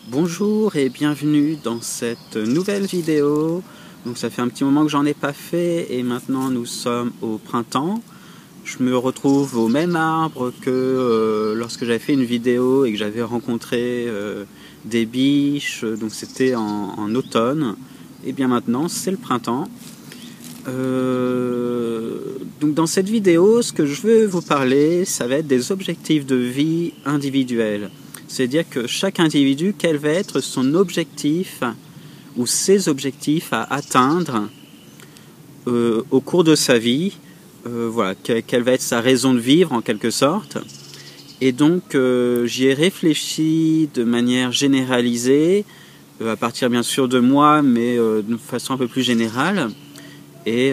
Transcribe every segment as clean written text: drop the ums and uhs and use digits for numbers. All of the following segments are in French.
Bonjour et bienvenue dans cette nouvelle vidéo. Donc ça fait un petit moment que j'en ai pas fait et maintenant nous sommes au printemps. Je me retrouve au même arbre que lorsque j'avais fait une vidéo et que j'avais rencontré des biches, donc c'était en automne. Et bien maintenant c'est le printemps. Donc dans cette vidéo, ce que je veux vous parler, ça va être des objectifs de vie individuels. C'est-à-dire que chaque individu, quel va être son objectif ou ses objectifs à atteindre au cours de sa vie, voilà, quelle va être sa raison de vivre en quelque sorte. Et donc j'y ai réfléchi de manière généralisée, à partir bien sûr de moi, mais de façon un peu plus générale. Et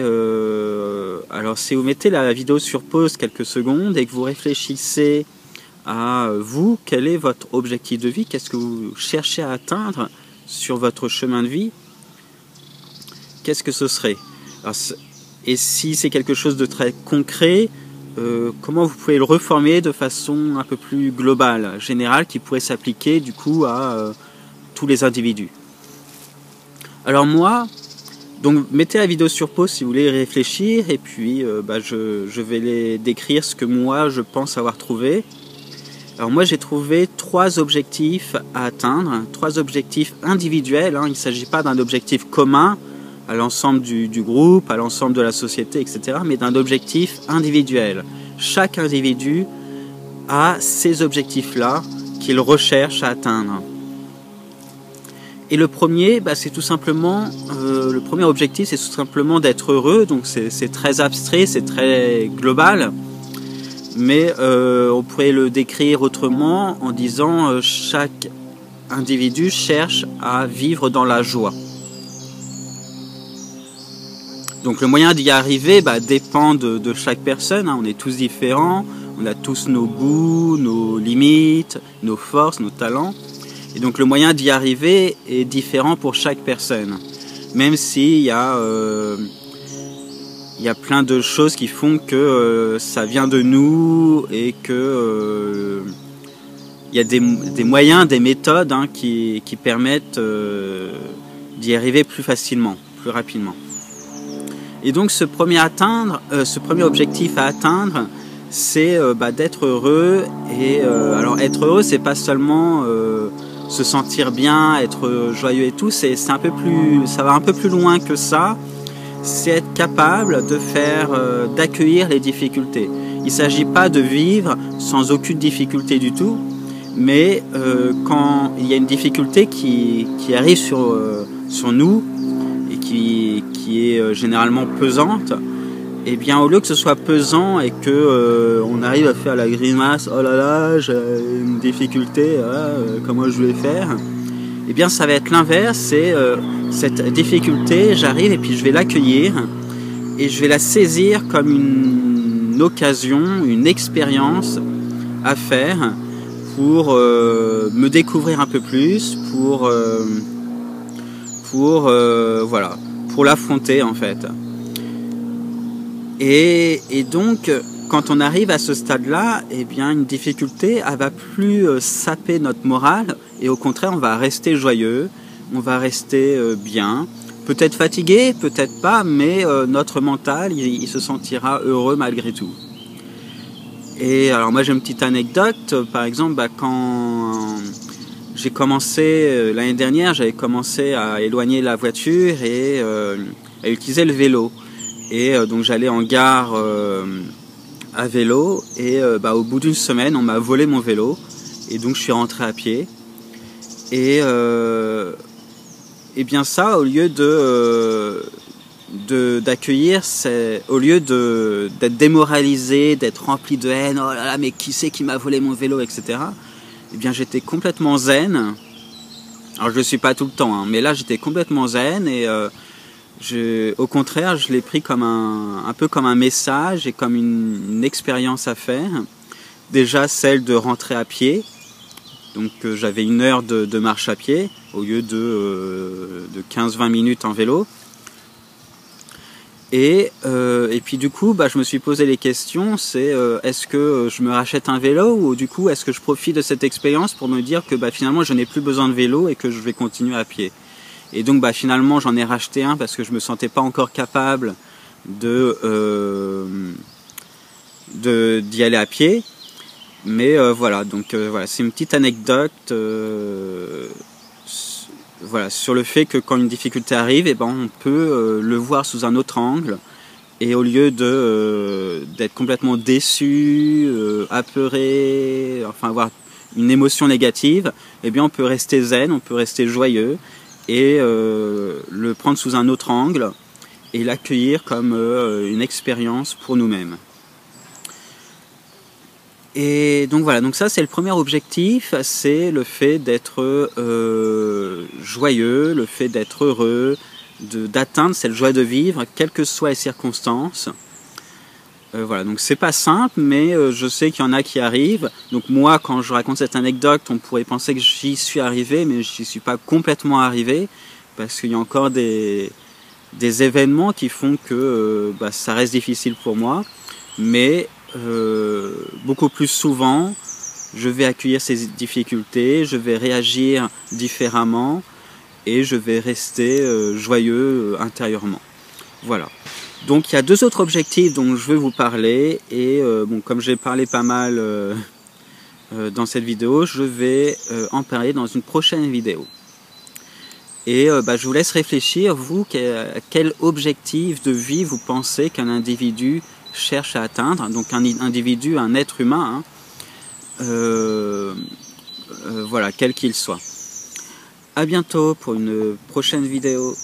alors si vous mettez la vidéo sur pause quelques secondes et que vous réfléchissez à vous, quel est votre objectif de vie, qu'est-ce que vous cherchez à atteindre sur votre chemin de vie, qu'est-ce que ce serait? Alors, et si c'est quelque chose de très concret, comment vous pouvez le reformer de façon un peu plus globale, générale, qui pourrait s'appliquer du coup à tous les individus. Alors moi, donc mettez la vidéo sur pause si vous voulez y réfléchir, et puis je vais les décrire ce que moi je pense avoir trouvé. Alors moi j'ai trouvé 3 objectifs à atteindre, 3 objectifs individuels, hein. Il ne s'agit pas d'un objectif commun à l'ensemble du groupe, à l'ensemble de la société, etc., mais d'un objectif individuel. Chaque individu a ces objectifs-là qu'il recherche à atteindre. Et le premier, c'est tout simplement, le premier objectif, c'est tout simplement d'être heureux. Donc c'est très abstrait, c'est très global, mais on pourrait le décrire autrement en disant chaque individu cherche à vivre dans la joie. Donc le moyen d'y arriver dépend de chaque personne, hein. On est tous différents, on a tous nos goûts, nos limites, nos forces, nos talents. Et donc le moyen d'y arriver est différent pour chaque personne. Même s'il y a plein de choses qui font que ça vient de nous et que il y a des moyens, des méthodes, hein, qui permettent d'y arriver plus facilement, plus rapidement. Et donc ce premier objectif à atteindre, c'est d'être heureux. Et alors être heureux, c'est pas seulement se sentir bien, être joyeux et tout, ça va un peu plus loin que ça. C'est être capable de d'accueillir les difficultés. Il ne s'agit pas de vivre sans aucune difficulté du tout, mais quand il y a une difficulté qui arrive sur nous et qui est généralement pesante, et bien au lieu que ce soit pesant et que on arrive à faire la grimace, oh là là, j'ai une difficulté, comment je vais faire, et bien ça va être l'inverse, c'est cette difficulté, j'arrive et puis je vais l'accueillir et je vais la saisir comme une occasion, une expérience à faire pour me découvrir un peu plus, pour l'affronter en fait. Et donc, quand on arrive à ce stade-là, eh bien, une difficulté, elle va plus saper notre morale, et au contraire, on va rester joyeux, on va rester bien, peut-être fatigué, peut-être pas, mais notre mental, il se sentira heureux malgré tout. Et alors moi, j'ai une petite anecdote, par exemple, quand j'ai commencé, l'année dernière, j'avais commencé à éloigner la voiture et à utiliser le vélo. Et donc j'allais en gare à vélo et au bout d'une semaine on m'a volé mon vélo et donc je suis rentré à pied et bien ça, au lieu d'accueillir, au lieu d'être démoralisé, d'être rempli de haine, oh là là mais qui c'est qui m'a volé mon vélo, etc., et bien j'étais complètement zen. Alors je le suis pas tout le temps, hein, mais là j'étais complètement zen et au contraire, je l'ai pris comme un peu comme un message et comme une expérience à faire. Déjà celle de rentrer à pied, donc j'avais 1 heure de marche à pied au lieu de 15-20 minutes en vélo. Et puis du coup, je me suis posé les questions, c'est est-ce que je me rachète un vélo ou du coup est-ce que je profite de cette expérience pour me dire que finalement je n'ai plus besoin de vélo et que je vais continuer à pied. Et donc finalement j'en ai racheté un parce que je me sentais pas encore capable d'y aller à pied. Mais voilà, donc voilà, c'est une petite anecdote voilà, sur le fait que quand une difficulté arrive, on peut le voir sous un autre angle. Et au lieu d'être complètement déçu, apeuré, enfin avoir une émotion négative, on peut rester zen, on peut rester joyeux et le prendre sous un autre angle et l'accueillir comme une expérience pour nous-mêmes. Et donc voilà, donc ça c'est le premier objectif, c'est le fait d'être joyeux, le fait d'être heureux, d'atteindre cette joie de vivre, quelles que soient les circonstances. Voilà, donc c'est pas simple, mais je sais qu'il y en a qui arrivent. Donc moi, quand je raconte cette anecdote, on pourrait penser que j'y suis arrivé, mais j'y suis pas complètement arrivé, parce qu'il y a encore des événements qui font que ça reste difficile pour moi. Mais beaucoup plus souvent, je vais accueillir ces difficultés, je vais réagir différemment et je vais rester joyeux intérieurement. Voilà. Donc il y a deux autres objectifs dont je veux vous parler et comme j'ai parlé pas mal dans cette vidéo, je vais en parler dans une prochaine vidéo. Et je vous laisse réfléchir, vous, quel objectif de vie vous pensez qu'un individu cherche à atteindre, donc un individu, un être humain, voilà, quel qu'il soit. À bientôt pour une prochaine vidéo.